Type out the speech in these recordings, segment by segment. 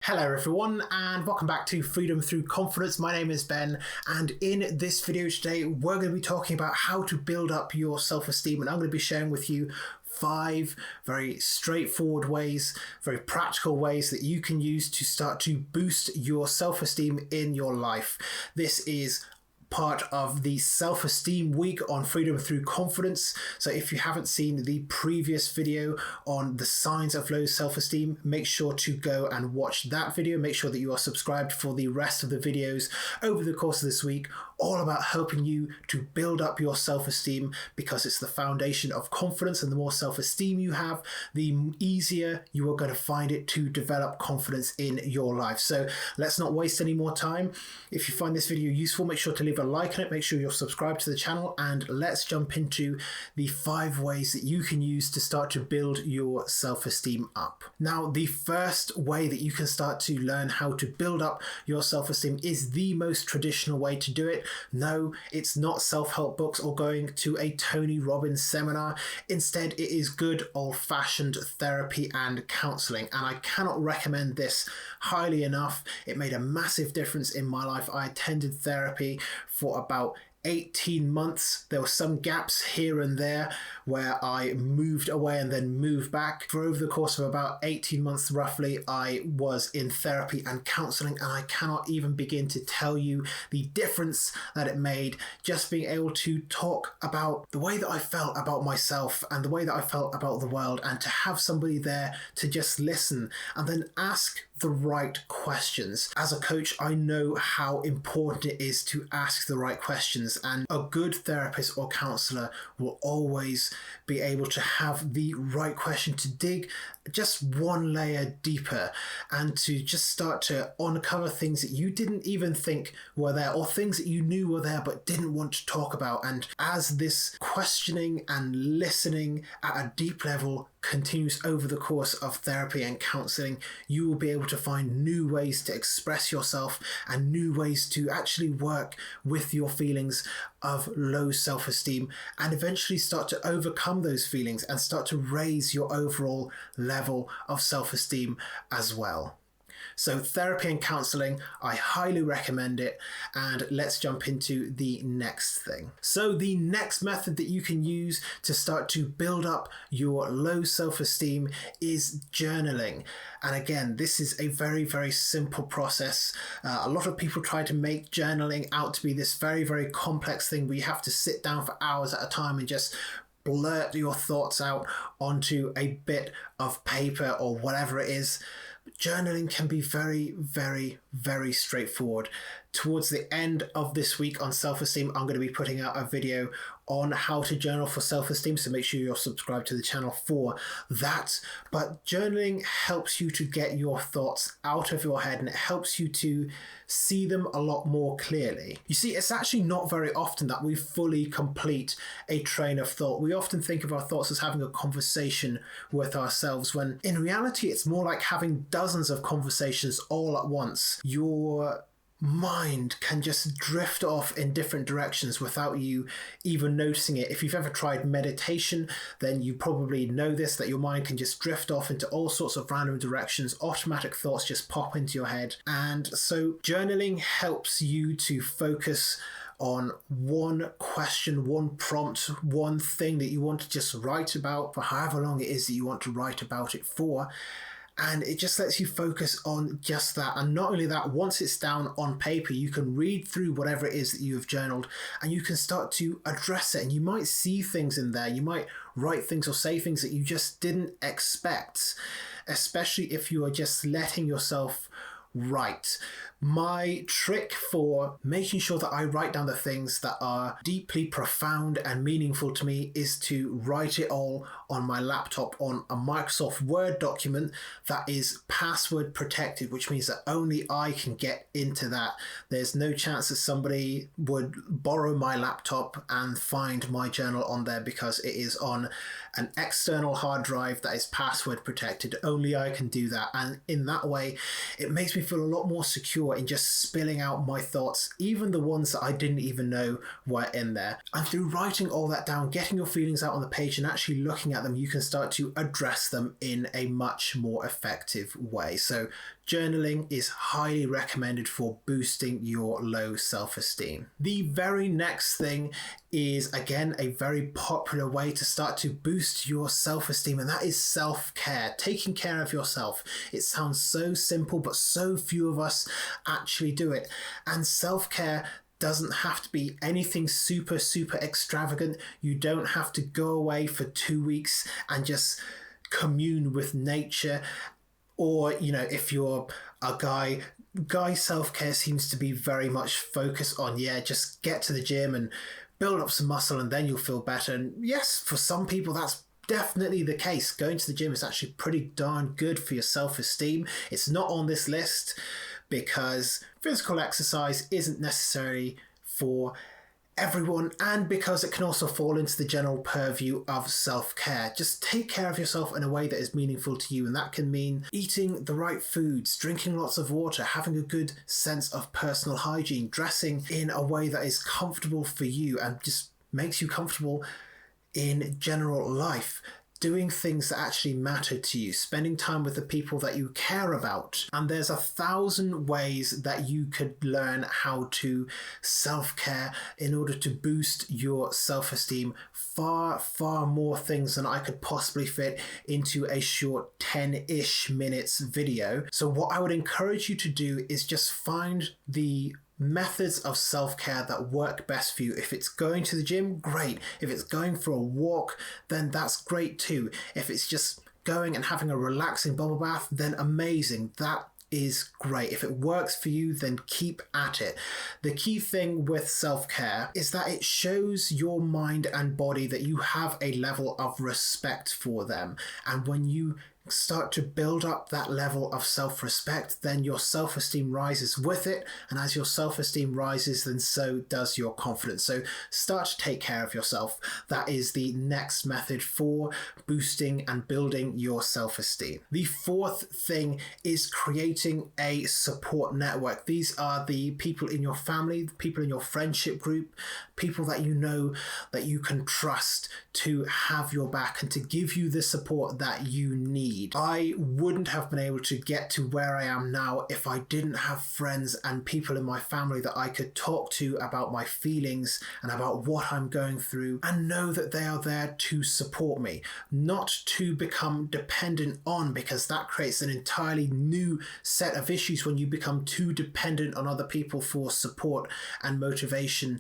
Hello everyone and welcome back to Freedom Through Confidence. My name is Ben, and in this video today we're going to be talking about how to build up your self-esteem, and I'm going to be sharing with you 5 very straightforward ways, very practical ways that you can use to start to boost your self-esteem in your life. This is part of the self-esteem week on Freedom Through Confidence. So if you haven't seen the previous video on the signs of low self-esteem, make sure to go and watch that video. Make sure that you are subscribed for the rest of the videos over the course of this week, all about helping you to build up your self-esteem, because it's the foundation of confidence, and the more self-esteem you have, the easier you are going to find it to develop confidence in your life. So let's not waste any more time. If you find this video useful, make sure to leave a like on it, make sure you're subscribed to the channel, and let's jump into the 5 ways that you can use to start to build your self-esteem up. Now, the first way that you can start to learn how to build up your self-esteem is the most traditional way to do it. No, it's not self-help books or going to a Tony Robbins seminar. Instead, it is good old-fashioned therapy and counselling, and I cannot recommend this highly enough. It made a massive difference in my life. I attended therapy for about 18 months. There were some gaps here and there where I moved away and then moved back. For over the course of about 18 months roughly, I was in therapy and counselling, and I cannot even begin to tell you the difference that it made, just being able to talk about the way that I felt about myself and the way that I felt about the world, and to have somebody there to just listen and then ask the right questions. As a coach, I know how important it is to ask the right questions, and a good therapist or counsellor will always be able to have the right question to dig just one layer deeper, and to just start to uncover things that you didn't even think were there, or things that you knew were there but didn't want to talk about. And as this questioning and listening at a deep level continues over the course of therapy and counselling, you will be able to find new ways to express yourself and new ways to actually work with your feelings of low self-esteem, and eventually start to overcome those feelings and start to raise your overall level of self-esteem as well. So therapy and counselling, I highly recommend it, and let's jump into the next thing. So the next method that you can use to start to build up your low self-esteem is journaling. And again, this is a very, very simple process. A lot of people try to make journaling out to be this very, very complex thing where you have to sit down for hours at a time and just blurt your thoughts out onto a bit of paper or whatever it is. Journaling can be very, very, very straightforward. Towards the end of this week on self-esteem, I'm going to be putting out a video on how to journal for self-esteem, so make sure you're subscribed to the channel for that. But journaling helps you to get your thoughts out of your head, and it helps you to see them a lot more clearly. You see, it's actually not very often that we fully complete a train of thought. We often think of our thoughts as having a conversation with ourselves, when in reality it's more like having dozens of conversations all at once. Your mind can just drift off in different directions without you even noticing it. If you've ever tried meditation, then you probably know this, that your mind can just drift off into all sorts of random directions. Automatic thoughts just pop into your head. And so journaling helps you to focus on one question, one prompt, one thing that you want to just write about for however long it is that you want to write about it for. And it just lets you focus on just that. And not only that, once it's down on paper, you can read through whatever it is that you have journaled, and you can start to address it. And you might see things in there. You might write things or say things that you just didn't expect, especially if you are just letting yourself write. My trick for making sure that I write down the things that are deeply profound and meaningful to me is to write it all on my laptop on a Microsoft Word document that is password protected, which means that only I can get into that. There's no chance that somebody would borrow my laptop and find my journal on there, because it is on an external hard drive that is password protected. Only I can do that, and in that way it makes me feel a lot more secure in just spilling out my thoughts, even the ones that I didn't even know were in there. And through writing all that down, getting your feelings out on the page and actually looking at them, you can start to address them in a much more effective way. So journaling is highly recommended for boosting your low self-esteem. The very next thing is, again, a very popular way to start to boost your self-esteem, and that is self-care, taking care of yourself. It sounds so simple, but so few of us actually do it. And self-care doesn't have to be anything super extravagant. You don't have to go away for 2 weeks and just commune with nature. Or, if you're a guy self-care seems to be very much focused on, just get to the gym and build up some muscle and then you'll feel better. And yes, for some people, that's definitely the case. Going to the gym is actually pretty darn good for your self-esteem. It's not on this list because physical exercise isn't necessary for everyone, and because it can also fall into the general purview of self-care. Just take care of yourself in a way that is meaningful to you, and that can mean eating the right foods, drinking lots of water, having a good sense of personal hygiene, dressing in a way that is comfortable for you and just makes you comfortable in general life. Doing things that actually matter to you, spending time with the people that you care about. And there's 1,000 ways that you could learn how to self-care in order to boost your self-esteem. Far more things than I could possibly fit into a short 10-ish minutes video. So what I would encourage you to do is just find the methods of self-care that work best for you. If it's going to the gym, great. If it's going for a walk, then that's great too. If it's just going and having a relaxing bubble bath, then amazing. That is great. If it works for you, then keep at it. The key thing with self-care is that it shows your mind and body that you have a level of respect for them. And when you start to build up that level of self-respect, then your self-esteem rises with it, and as your self-esteem rises, then so does your confidence. So start to take care of yourself. That is the next method for boosting and building your self-esteem. The fourth thing is creating a support network. These are the people in your family, the people in your friendship group, people that you know that you can trust to have your back and to give you the support that you need. I wouldn't have been able to get to where I am now if I didn't have friends and people in my family that I could talk to about my feelings and about what I'm going through, and know that they are there to support me, not to become dependent on, because that creates an entirely new set of issues when you become too dependent on other people for support and motivation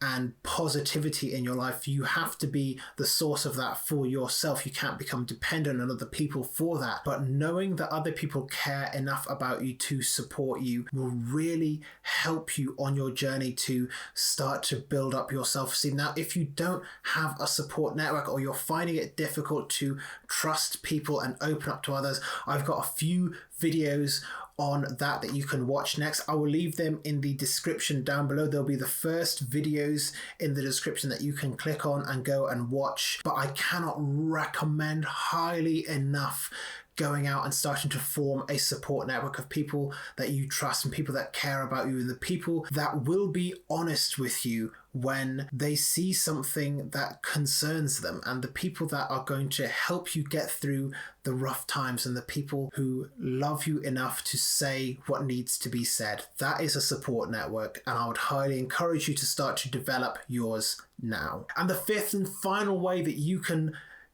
and positivity in your life. You have to be the source of that for yourself. You can't become dependent on other people for that. But knowing that other people care enough about you to support you will really help you on your journey to start to build up your self-esteem. Now, if you don't have a support network or you're finding it difficult to trust people and open up to others, I've got a few videos on that you can watch next. I will leave them in the description down below. There'll be the first videos in the description that you can click on and go and watch. But I cannot recommend highly enough going out and starting to form a support network of people that you trust and people that care about you, and the people that will be honest with you when they see something that concerns them, and the people that are going to help you get through the rough times, and the people who love you enough to say what needs to be said. That is a support network, and I would highly encourage you to start to develop yours now. And the fifth and final way that you can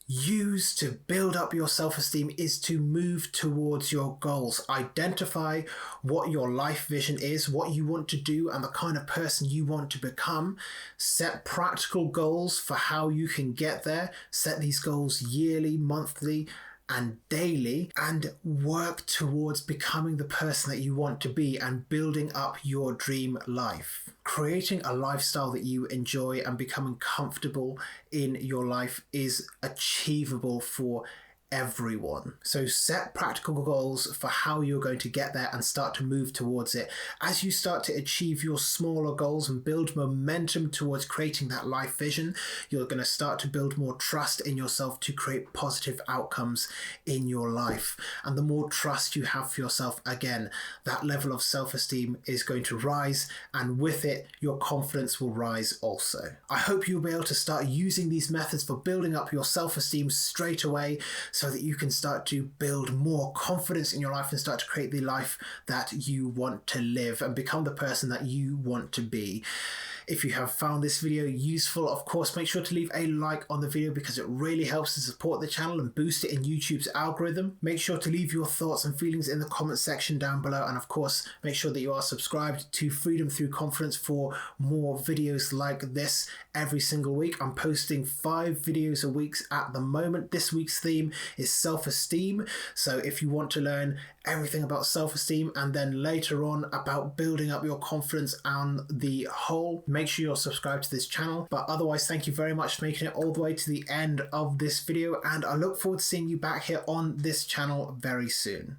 use to build up your self-esteem is to move towards your goals. Identify what your life vision is, what you want to do, and the kind of person you want to become. Set practical goals for how you can get there. Set these goals yearly, monthly, and daily, and work towards becoming the person that you want to be and building up your dream life. Creating a lifestyle that you enjoy and becoming comfortable in your life is achievable for everyone. So set practical goals for how you're going to get there and start to move towards it. As you start to achieve your smaller goals and build momentum towards creating that life vision, you're going to start to build more trust in yourself to create positive outcomes in your life. And the more trust you have for yourself, again, that level of self-esteem is going to rise, and with it, your confidence will rise also. I hope you'll be able to start using these methods for building up your self-esteem straight away. so that you can start to build more confidence in your life and start to create the life that you want to live and become the person that you want to be. If you have found this video useful, of course, make sure to leave a like on the video because it really helps to support the channel and boost it in YouTube's algorithm. Make sure to leave your thoughts and feelings in the comment section down below. And of course, make sure that you are subscribed to Freedom Through Confidence for more videos like this every single week. I'm posting 5 videos a week at the moment. This week's theme is self-esteem. So if you want to learn everything about self-esteem and then later on about building up your confidence on the whole, make sure you're subscribed to this channel. But otherwise, thank you very much for making it all the way to the end of this video, and I look forward to seeing you back here on this channel very soon.